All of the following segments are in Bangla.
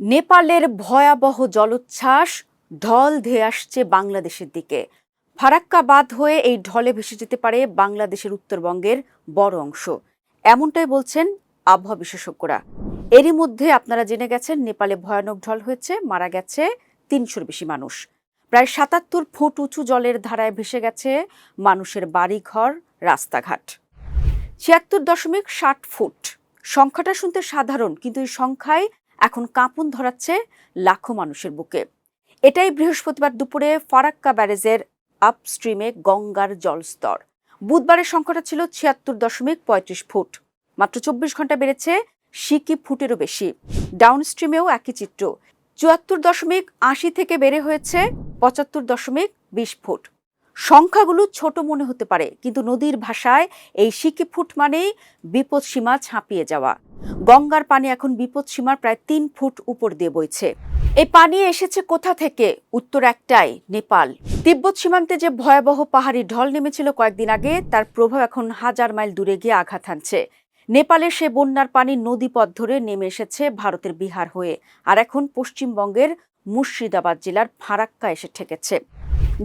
নেপালের ভয়াবহ জলোচ্ছ্বাস ঢল ধেয়ে আসছে বাংলাদেশের দিকে। ফারাক্কা বাঁধ হয়ে এই ঢলে ভেসে যেতে পারে বাংলাদেশের উত্তরবঙ্গের বড় অংশ, এমনটাই বলছেন আবহাওয়া বিশেষজ্ঞরা। এরই মধ্যে আপনারা জেনে গেছেন নেপালে ভয়ানক ঢল হয়েছে, মারা গেছে ৩০০-র বেশি মানুষ। প্রায় ৭৭ ফুট উঁচু জলের ধারায় ভেসে গেছে মানুষের বাড়িঘর, রাস্তাঘাট। ৭৬.৬০ ফুট সংখ্যাটা শুনতে সাধারণ, কিন্তু এই সংখ্যায় এখন কাঁপন ধরাচ্ছে লাখো মানুষের বুকে। এটাই বৃহস্পতিবার দুপুরে ফারাক্কা ব্যারেজের আপস্ট্রিমে গঙ্গার জলস্তর। বুধবারের সংখ্যাটা ছিল ৭৬.৩৫ ফুট, মাত্র ২৪ ঘন্টা বেড়েছে সিকি ফুটেরও বেশি। ডাউনস্ট্রিমেও একই চিত্র, ৭৪.৮০ থেকে বেড়ে হয়েছে ৭৫.২০ ফুট। সংখ্যাগুলো ছোট মনে হতে পারে, কিন্তু নদীর ভাষায় এই সিকি ফুট মানেই বিপদসীমা ছাপিয়ে যাওয়া। গঙ্গার পানি এখন বিপদসীমার প্রায় ৩ ফুট উপর দিয়ে বইছে। এই পানি এসেছে কোথা থেকে? উত্তর একটাই, নেপাল। তিব্বত সীমান্তে যে ভয়াবহ পাহাড়ি ঢল নেমেছিল কয়েকদিন আগে, তার প্রভাব এখন হাজার মাইল দূরে গিয়ে আঘাত হানছে। নেপালের সে বন্যার পানি নদীপথ ধরে নেমে এসেছে ভারতের বিহার হয়ে, আর এখন পশ্চিমবঙ্গের মুর্শিদাবাদ জেলার ফারাক্কা এসে ঠেকেছে।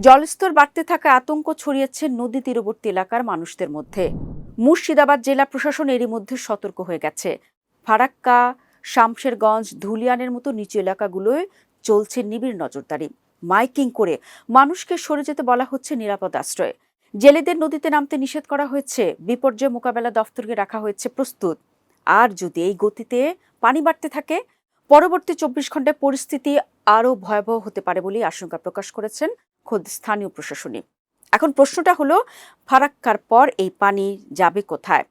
জলস্তর বাড়তে থাকা আতঙ্ক ছড়িয়েছে নদী তীরবর্তী এলাকার মানুষদের মধ্যে। মুর্শিদাবাদ জেলা প্রশাসন এরই মধ্যে সতর্ক হয়ে গেছে। ফারাক্কা, শামশেরগঞ্জ, ধুলিয়ানের মতো নিচু এলাকাগুলোয় চলছে নিবিড় নজরদারি। মাইকিং করে মানুষকে সরে যেতে বলা হচ্ছে নিরাপদ আশ্রয়ে। জেলেদের নদীতে নামতে নিষেধ করা হয়েছে। বিপর্যয় মোকাবেলা দফতরকে রাখা হয়েছে প্রস্তুত। আর যদি এই গতিতে পানি বাড়তে থাকে, পরবর্তী ২৪ ঘন্টায় পরিস্থিতি আরও ভয়াবহ হতে পারে বলেই আশঙ্কা প্রকাশ করেছেন খোদ স্থানীয় প্রশাসনই। এখন প্রশ্নটা হলো, ফারাক্কার পর এই পানি যাবে কোথায়?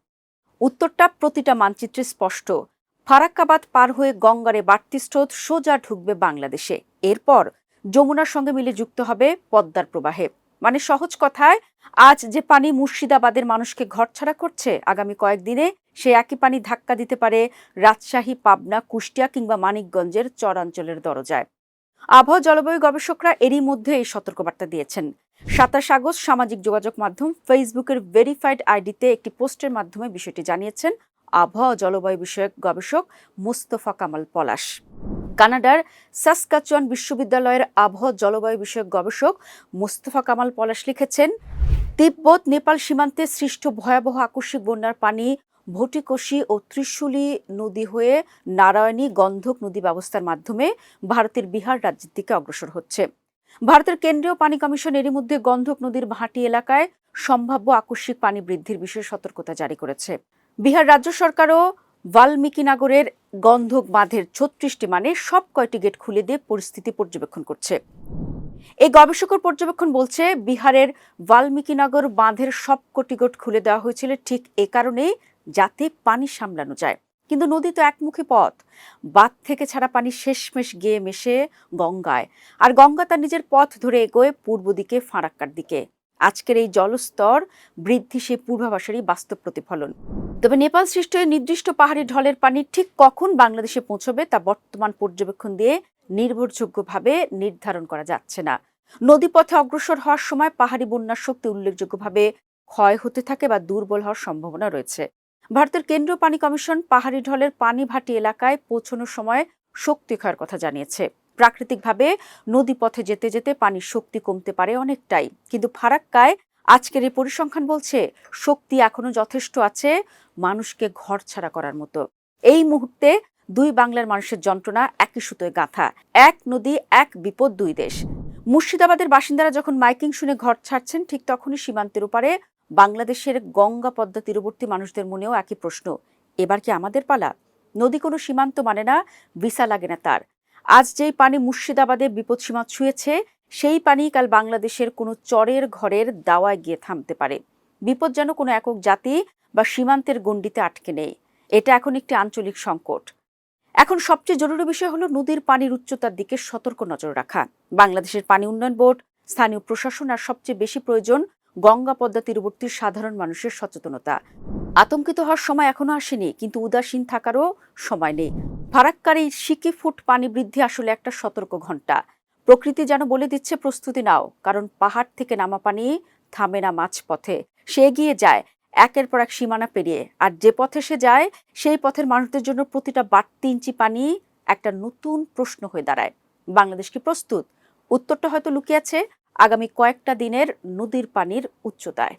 উত্তরটা প্রতিটা মানচিত্রে স্পষ্ট। ফারাক্কা বাঁধ পার হয়ে গঙ্গারে বাড়তি স্রোত সোজা ঢুকবে বাংলাদেশে। এরপর যমুনার সঙ্গে মিলে যুক্ত হবে পদ্মার প্রবাহে। মানে সহজ কথায়, আজ যে পানি মুর্শিদাবাদের মানুষকে ঘরছাড়া করছে, আগামী কয়েকদিনে সে একই পানি ধাক্কা দিতে পারে রাজশাহী, পাবনা, কুষ্টিয়া কিংবা মানিকগঞ্জের চরাঞ্চলের দরজায়। আবহাওয়া জলবায়ু গবেষকরা এরই মধ্যে এই সতর্কবার্তা দিয়েছেন। ২৭ আগস্ট সামাজিক যোগাযোগ মাধ্যম ফেসবুকের ভেরিফাইড আইডিতে একটি পোস্টের মাধ্যমে বিষয়টি জানিয়েছেন আবহাওয়া জলবায়ু বিষয়ক গবেষক মোস্তফা কামাল পলাশ। কানাডার সাসকাচুয়ান বিশ্ববিদ্যালয়ের আবহাওয়া জলবায়ু বিষয়ক গবেষক মোস্তফা কামাল পলাশ লিখেছেন, তিব্বত নেপাল সীমান্তে সৃষ্ট ভয়াবহ আকস্মিক বন্যার পানি ভটিকোষী ও ত্রিশুলী নদী হয়ে নারায়ণী গন্ধক নদী ব্যবস্থার মাধ্যমে ভারতের বিহার রাজ্যের দিকে অগ্রসর হচ্ছে। ভারতের কেন্দ্রীয় পানি কমিশন এরই মধ্যে গন্ধক নদীর ভাটি এলাকায় সম্ভাব্য আকস্মিক পানি বৃদ্ধির বিষয়ে সতর্কতা জারি করেছে। বিহার রাজ্য সরকারও বাল্মীকিনগরের গন্ধক বাঁধের ৩৬টি মানে সব কয়টি গেট খুলে দিয়ে পরিস্থিতি পর্যবেক্ষণ করছে। এই গবেষকের পর্যবেক্ষণ বলছে, বিহারের বাল্মীকিনগর বাঁধের সবকটি গেট খুলে দেওয়া হয়েছিল ঠিক এ কারণেই, যাতে পানি সামলানো যায়। কিন্তু নদী তো একমুখী পথ। বাঁধ থেকে ছাড়া পানি শেষমেশ গিয়ে মেশে গঙ্গায়, আর গঙ্গা তার নিজের পথ ধরে এগোয় পূর্ব দিকে ফারাক্কার দিকে। আজকের এই জলস্তর বৃদ্ধি সে পূর্বাভাসেরই বাস্তব প্রতিফলন। তবে নেপাল সৃষ্ট এই নির্দিষ্ট পাহাড়ি ঢলের পানি ঠিক কখন বাংলাদেশে পৌঁছবে তা বর্তমান পর্যবেক্ষণ দিয়ে নির্ভরযোগ্যভাবে নির্ধারণ করা যাচ্ছে না। নদীপথে অগ্রসর হওয়ার সময় পাহাড়ি বন্যার শক্তি উল্লেখযোগ্যভাবে ক্ষয় হতে থাকে বা দুর্বল হওয়ার সম্ভাবনা রয়েছে। ভারতের কেন্দ্রীয় পানি কমিশন পাহাড়ি ঢলের পানি ভাটি এলাকায় পৌঁছানোর সময় শক্তি ক্ষয়ের কথা জানিয়েছে। প্রাকৃতিকভাবে নদীপথে যেতে যেতে পানির শক্তি কমতে পারে অনেকটাই, কিন্তু ফারাক্কায় আজকের এই পরিসংখ্যান বলছে শক্তি এখনো যথেষ্ট আছে মানুষকে ঘরছাড়া করার মতো। এই মুহূর্তে দুই বাংলার মানুষের যন্ত্রণা একই সুতোয় গাঁথা। এক নদী, এক বিপদ, দুই দেশ। মুর্শিদাবাদের বাসিন্দারা যখন মাইকিং শুনে ঘর ছাড়ছেন, ঠিক তখনই সীমান্তের ওপারে বাংলাদেশের গঙ্গা পদ্মা তীরবর্তী মানুষদের মনেও একই প্রশ্ন, এবার কি আমাদের পালা? নদী কোনো সীমান্ত মানে না, ভিসা লাগে না তার। আজ যেই পানি মুর্শিদাবাদে বিপদসীমা ছুঁয়েছে, সেই পানি কাল বাংলাদেশের কোনো চরের ঘরের দাওয়ায় গিয়ে থামতে পারে। বিপদ যেন কোনো একক জাতি বা সীমান্তের গণ্ডিতে আটকে নেই। এটা এখন একটি আঞ্চলিক সংকট। এখন সবচেয়ে জরুরি বিষয় হলো নদীর পানির উচ্চতার দিকে সতর্ক নজর রাখা। বাংলাদেশের পানি উন্নয়ন বোর্ড, স্থানীয় প্রশাসন আর সবচেয়ে বেশি প্রয়োজন গঙ্গা পদ্মা তীরবর্তী সাধারণ মানুষের সচেতনতা। আতঙ্কিত হওয়ার সময় এখনো আসেনি, কিন্তু উদাসীন থাকারও সময় নেই। ফারাক্কার এই সিকি ফুট পানি বৃদ্ধি আসলে একটা সতর্ক ঘণ্টা। প্রকৃতি যেন বলে দিচ্ছে, প্রস্তুতি নাও, কারণ পাহাড় থেকে নামা পানি থামে না মাঝপথে। সে এগিয়ে যায় একের পর এক সীমানা পেরিয়ে, আর যে পথে সে যায় সেই পথের মানুষদের জন্য প্রতিটা বাড়তি ইঞ্চি পানি একটা নতুন প্রশ্ন হয়ে দাঁড়ায়। বাংলাদেশ কি প্রস্তুত? উত্তরটা হয়তো লুকিয়ে আছে আগামী কয়েকটা দিনের নদীর পানির উচ্চতায়।